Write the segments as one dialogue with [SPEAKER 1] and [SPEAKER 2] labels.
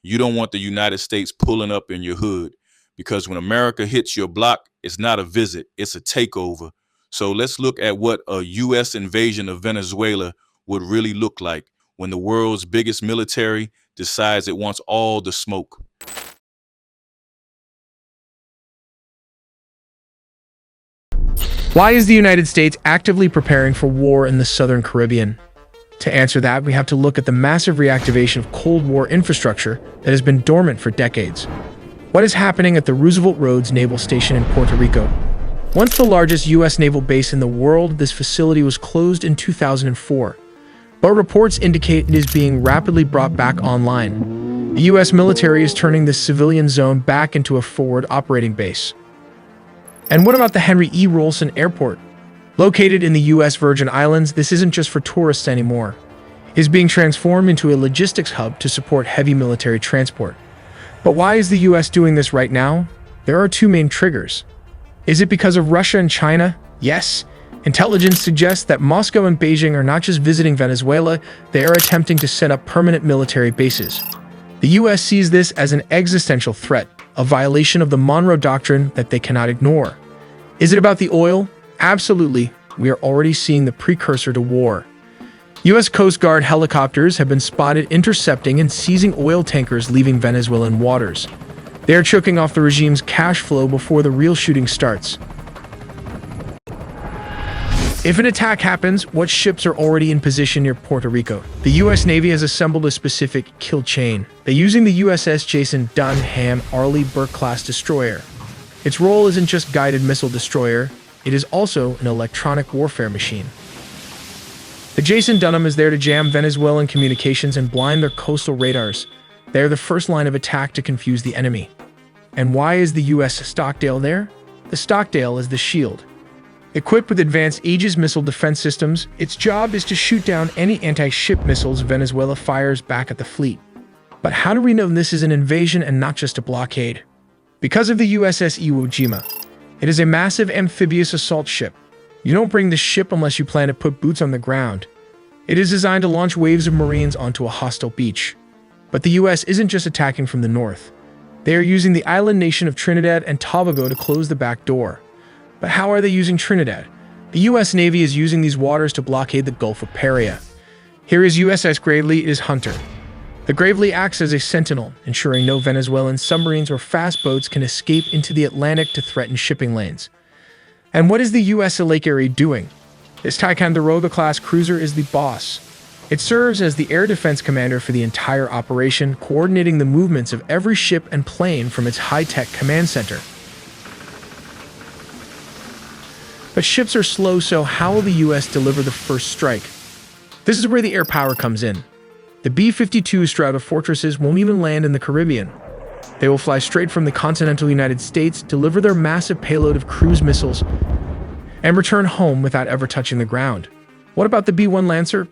[SPEAKER 1] You don't want the United States pulling up in your hood, because when America hits your block, it's not a visit, it's a takeover. So let's look at what a U.S. invasion of Venezuela would really look like when the world's biggest military decides it wants all the smoke.
[SPEAKER 2] Why is the United States actively preparing for war in the Southern Caribbean? To answer that, we have to look at the massive reactivation of Cold War infrastructure that has been dormant for decades. What is happening at the Roosevelt Roads Naval Station in Puerto Rico? Once the largest U.S. naval base in the world, this facility was closed in 2004. But reports indicate it is being rapidly brought back online. The U.S. military is turning this civilian zone back into a forward operating base. And what about the Henry E. Rolson Airport? Located in the U.S. Virgin Islands, this isn't just for tourists anymore. It is being transformed into a logistics hub to support heavy military transport. But why is the U.S. doing this right now? There are two main triggers. Is it because of Russia and China? Yes. Intelligence suggests that Moscow and Beijing are not just visiting Venezuela, they are attempting to set up permanent military bases. The U.S. sees this as an existential threat, a violation of the Monroe Doctrine that they cannot ignore. Is it about the oil? Absolutely. We are already seeing the precursor to war. U.S. Coast Guard helicopters have been spotted intercepting and seizing oil tankers leaving Venezuelan waters. They are choking off the regime's cash flow before the real shooting starts. If an attack happens, what ships are already in position near Puerto Rico? The U.S. Navy has assembled a specific kill chain. They're using the USS Jason Dunham Arleigh Burke-class destroyer. Its role isn't just guided missile destroyer, it is also an electronic warfare machine. The Jason Dunham is there to jam Venezuelan communications and blind their coastal radars. They are the first line of attack to confuse the enemy. And why is the U.S. Stockdale there? The Stockdale is the shield. Equipped with advanced Aegis missile defense systems, its job is to shoot down any anti-ship missiles Venezuela fires back at the fleet. But how do we know this is an invasion and not just a blockade? Because of the USS Iwo Jima. It is a massive amphibious assault ship. You don't bring this ship unless you plan to put boots on the ground. It is designed to launch waves of Marines onto a hostile beach. But the US isn't just attacking from the north. They are using the island nation of Trinidad and Tobago to close the back door. But how are they using Trinidad? The U.S. Navy is using these waters to blockade the Gulf of Paria. Here is USS Gravely, it is Hunter. The Gravely acts as a sentinel, ensuring no Venezuelan submarines or fast boats can escape into the Atlantic to threaten shipping lanes. And what is the U.S. Lake Erie doing? This Ticonderoga-class cruiser is the boss. It serves as the air defense commander for the entire operation, coordinating the movements of every ship and plane from its high-tech command center. But ships are slow, so how will the U.S. deliver the first strike? This is where the air power comes in. The B-52 Strata Fortresses won't even land in the Caribbean. They will fly straight from the continental United States, deliver their massive payload of cruise missiles, and return home without ever touching the ground. What about the B-1 Lancer?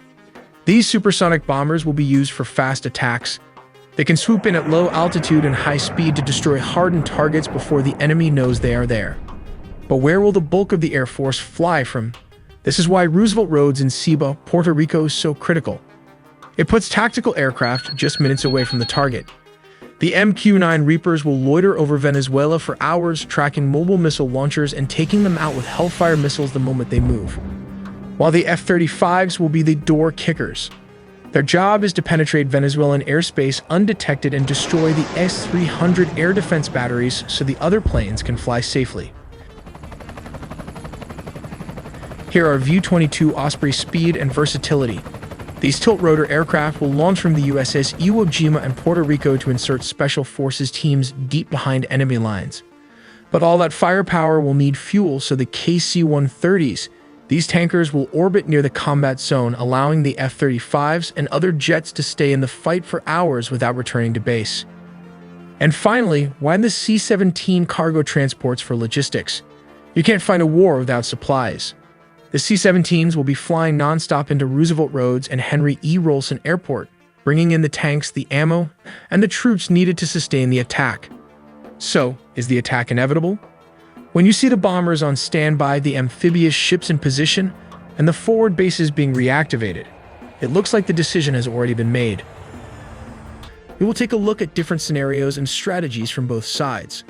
[SPEAKER 2] These supersonic bombers will be used for fast attacks. They can swoop in at low altitude and high speed to destroy hardened targets before the enemy knows they are there. But where will the bulk of the Air Force fly from? This is why Roosevelt Roads in Ceiba, Puerto Rico is so critical. It puts tactical aircraft just minutes away from the target. The MQ-9 Reapers will loiter over Venezuela for hours, tracking mobile missile launchers and taking them out with Hellfire missiles the moment they move. While the F-35s will be the door kickers. Their job is to penetrate Venezuelan airspace undetected and destroy the S-300 air defense batteries so the other planes can fly safely. Here are VU-22 Osprey's speed and versatility. These tilt-rotor aircraft will launch from the USS Iwo Jima and Puerto Rico to insert Special Forces teams deep behind enemy lines. But all that firepower will need fuel, so the KC-130s, these tankers will orbit near the combat zone, allowing the F-35s and other jets to stay in the fight for hours without returning to base. And finally, why the C-17 cargo transports for logistics? You can't fight a war without supplies. The C-17s will be flying non-stop into Roosevelt Roads and Henry E. Rolson Airport, bringing in the tanks, the ammo, and the troops needed to sustain the attack. So, is the attack inevitable? When you see the bombers on standby, the amphibious ships in position, and the forward bases being reactivated, it looks like the decision has already been made. We will take a look at different scenarios and strategies from both sides.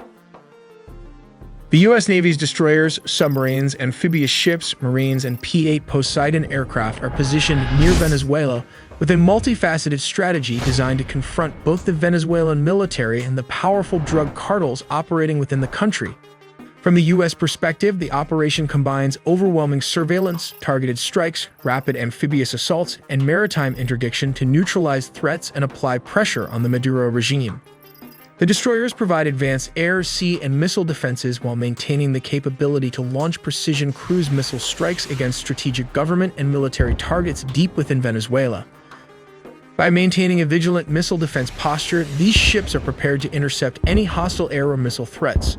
[SPEAKER 2] The U.S. Navy's destroyers, submarines, amphibious ships, Marines, and P-8 Poseidon aircraft are positioned near Venezuela with a multifaceted strategy designed to confront both the Venezuelan military and the powerful drug cartels operating within the country. From the U.S. perspective, the operation combines overwhelming surveillance, targeted strikes, rapid amphibious assaults, and maritime interdiction to neutralize threats and apply pressure on the Maduro regime. The destroyers provide advanced air, sea, and missile defenses while maintaining the capability to launch precision cruise missile strikes against strategic government and military targets deep within Venezuela. By maintaining a vigilant missile defense posture, these ships are prepared to intercept any hostile air or missile threats.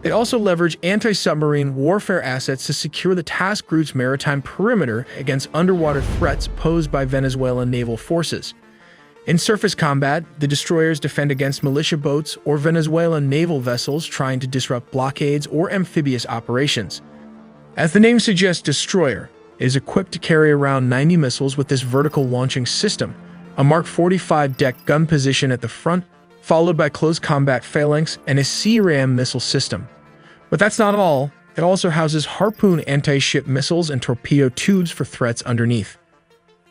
[SPEAKER 2] They also leverage anti-submarine warfare assets to secure the task group's maritime perimeter against underwater threats posed by Venezuelan naval forces. In surface combat, the destroyers defend against militia boats or Venezuelan naval vessels trying to disrupt blockades or amphibious operations. As the name suggests, destroyer is equipped to carry around 90 missiles with this vertical launching system, a Mark 45 deck gun position at the front, followed by close combat phalanx and a C-RAM missile system. But that's not all. It also houses Harpoon anti-ship missiles and torpedo tubes for threats underneath.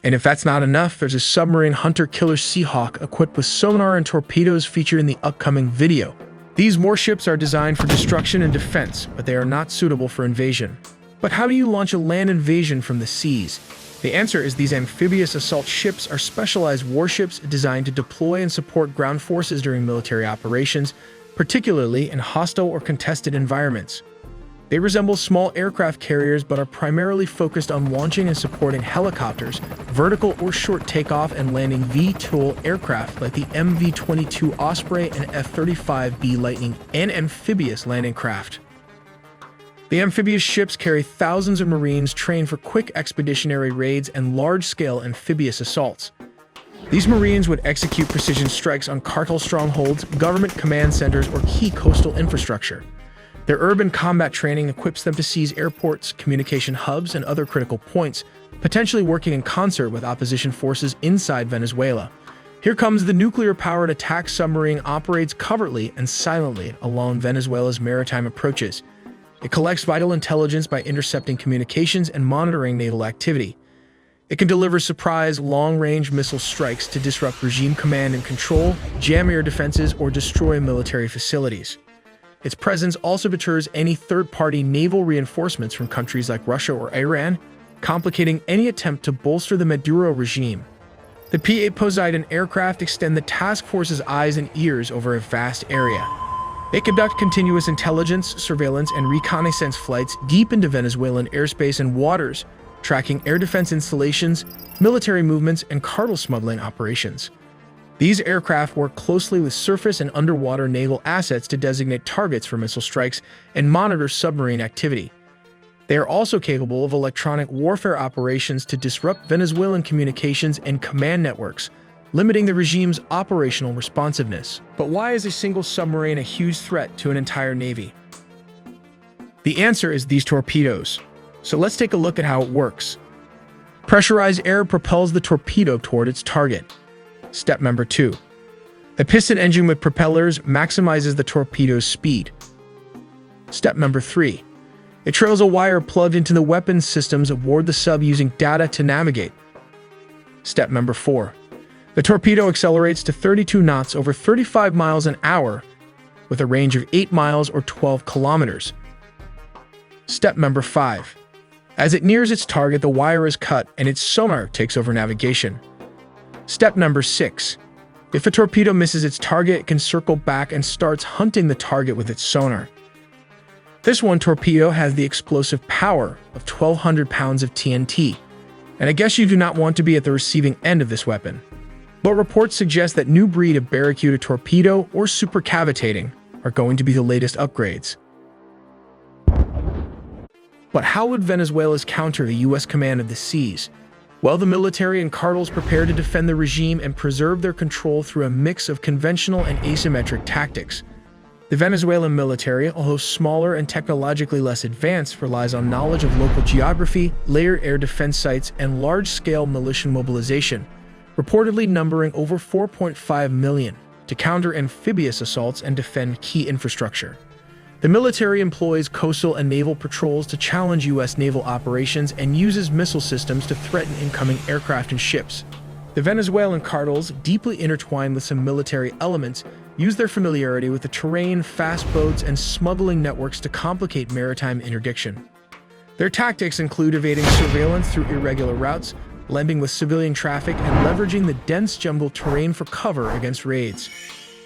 [SPEAKER 2] And if that's not enough, there's a submarine hunter-killer Seahawk equipped with sonar and torpedoes featured in the upcoming video. These warships are designed for destruction and defense, but they are not suitable for invasion. But how do you launch a land invasion from the seas? The answer is these amphibious assault ships are specialized warships designed to deploy and support ground forces during military operations, particularly in hostile or contested environments. They resemble small aircraft carriers but are primarily focused on launching and supporting helicopters, vertical or short takeoff and landing VTOL aircraft like the MV-22 Osprey and F-35B Lightning, and amphibious landing craft. The amphibious ships carry thousands of Marines trained for quick expeditionary raids and large-scale amphibious assaults. These Marines would execute precision strikes on cartel strongholds, government command centers, or key coastal infrastructure. Their urban combat training equips them to seize airports, communication hubs, and other critical points, potentially working in concert with opposition forces inside Venezuela. Here comes the nuclear-powered attack submarine operates covertly and silently along Venezuela's maritime approaches. It collects vital intelligence by intercepting communications and monitoring naval activity. It can deliver surprise, long-range missile strikes to disrupt regime command and control, jam air defenses, or destroy military facilities. Its presence also deters any third-party naval reinforcements from countries like Russia or Iran, complicating any attempt to bolster the Maduro regime. The P-8 Poseidon aircraft extend the task force's eyes and ears over a vast area. They conduct continuous intelligence, surveillance, and reconnaissance flights deep into Venezuelan airspace and waters, tracking air defense installations, military movements, and cartel smuggling operations. These aircraft work closely with surface and underwater naval assets to designate targets for missile strikes and monitor submarine activity. They are also capable of electronic warfare operations to disrupt Venezuelan communications and command networks, limiting the regime's operational responsiveness. But why is a single submarine a huge threat to an entire navy? The answer is these torpedoes. So let's take a look at how it works. Pressurized air propels the torpedo toward its target. Step number 2. A piston engine with propellers maximizes the torpedo's speed. Step number 3. It trails a wire plugged into the weapons systems aboard the sub using data to navigate. Step number 4. The torpedo accelerates to 32 knots over 35 miles an hour with a range of 8 miles or 12 kilometers. Step number 5. As it nears its target, the wire is cut and its sonar takes over navigation. Step number 6. If a torpedo misses its target, it can circle back and starts hunting the target with its sonar. This one torpedo has the explosive power of 1,200 pounds of TNT, and I guess you do not want to be at the receiving end of this weapon. But reports suggest that new breed of Barracuda torpedo or supercavitating are going to be the latest upgrades. But how would Venezuela's counter the U.S. command of the seas? Well, the military and cartels prepare to defend the regime and preserve their control through a mix of conventional and asymmetric tactics. The Venezuelan military, although smaller and technologically less advanced, relies on knowledge of local geography, layered air defense sites, and large-scale militia mobilization, reportedly numbering over 4.5 million, to counter amphibious assaults and defend key infrastructure. The military employs coastal and naval patrols to challenge U.S. naval operations and uses missile systems to threaten incoming aircraft and ships. The Venezuelan cartels, deeply intertwined with some military elements, use their familiarity with the terrain, fast boats, and smuggling networks to complicate maritime interdiction. Their tactics include evading surveillance through irregular routes, blending with civilian traffic, and leveraging the dense jungle terrain for cover against raids.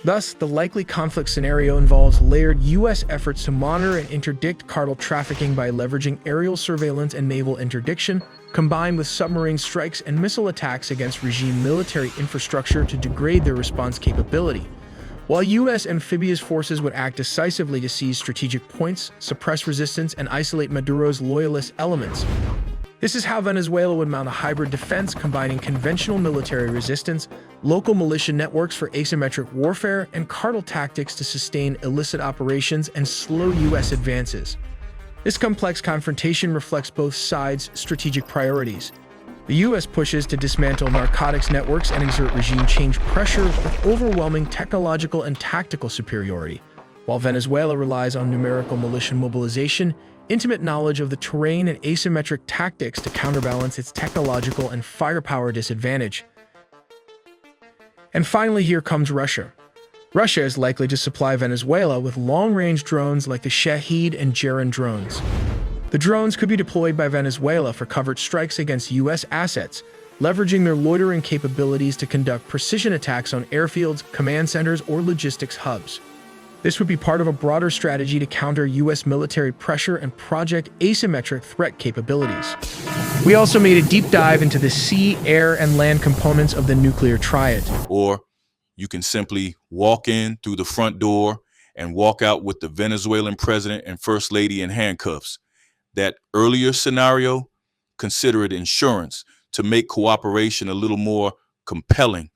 [SPEAKER 2] Thus, the likely conflict scenario involves layered U.S. efforts to monitor and interdict cartel trafficking by leveraging aerial surveillance and naval interdiction, combined with submarine strikes and missile attacks against regime military infrastructure to degrade their response capability. While U.S. amphibious forces would act decisively to seize strategic points, suppress resistance, and isolate Maduro's loyalist elements, this is how Venezuela would mount a hybrid defense combining conventional military resistance, local militia networks for asymmetric warfare, and cartel tactics to sustain illicit operations and slow U.S. advances. This complex confrontation reflects both sides' strategic priorities. The U.S. pushes to dismantle narcotics networks and exert regime change pressure with overwhelming technological and tactical superiority, while Venezuela relies on numerical militia mobilization, intimate knowledge of the terrain, and asymmetric tactics to counterbalance its technological and firepower disadvantage. And finally, here comes Russia. Russia is likely to supply Venezuela with long-range drones like the Shahed and Geran drones. The drones could be deployed by Venezuela for covert strikes against U.S. assets, leveraging their loitering capabilities to conduct precision attacks on airfields, command centers, or logistics hubs. This would be part of a broader strategy to counter U.S. military pressure and project asymmetric threat capabilities. We also made a deep dive into the sea, air, and land components of the nuclear triad.
[SPEAKER 1] Or you can simply walk in through the front door and walk out with the Venezuelan president and first lady in handcuffs. That earlier scenario, consider it insurance to make cooperation a little more compelling.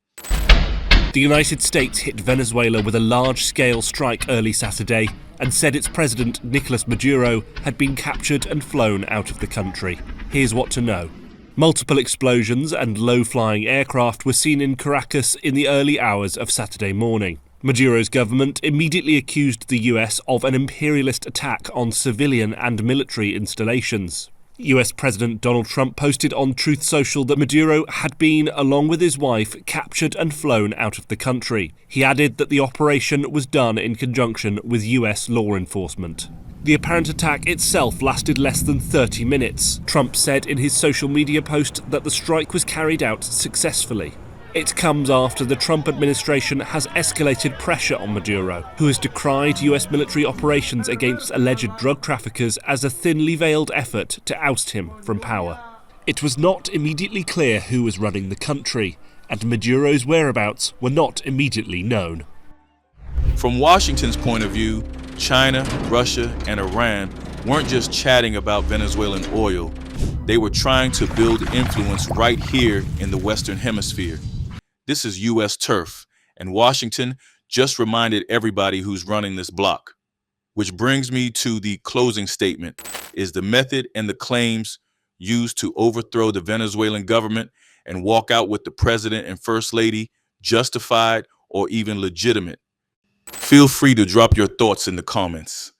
[SPEAKER 3] The United States hit Venezuela with a large-scale strike early Saturday and said its president, Nicolas Maduro, had been captured and flown out of the country. Here's what to know. Multiple explosions and low-flying aircraft were seen in Caracas in the early hours of Saturday morning. Maduro's government immediately accused the US of an imperialist attack on civilian and military installations. US President Donald Trump posted on Truth Social that Maduro had been, along with his wife, captured and flown out of the country. He added that the operation was done in conjunction with US law enforcement. The apparent attack itself lasted less than 30 minutes. Trump said in his social media post that the strike was carried out successfully. It comes after the Trump administration has escalated pressure on Maduro, who has decried US military operations against alleged drug traffickers as a thinly veiled effort to oust him from power. It was not immediately clear who was running the country, and Maduro's whereabouts were not immediately known.
[SPEAKER 1] From Washington's point of view, China, Russia, and Iran weren't just chatting about Venezuelan oil. They were trying to build influence right here in the Western Hemisphere. This is U.S. turf, and Washington just reminded everybody who's running this block. Which brings me to the closing statement. Is the method and the claims used to overthrow the Venezuelan government and walk out with the president and first lady justified or even legitimate? Feel free to drop your thoughts in the comments.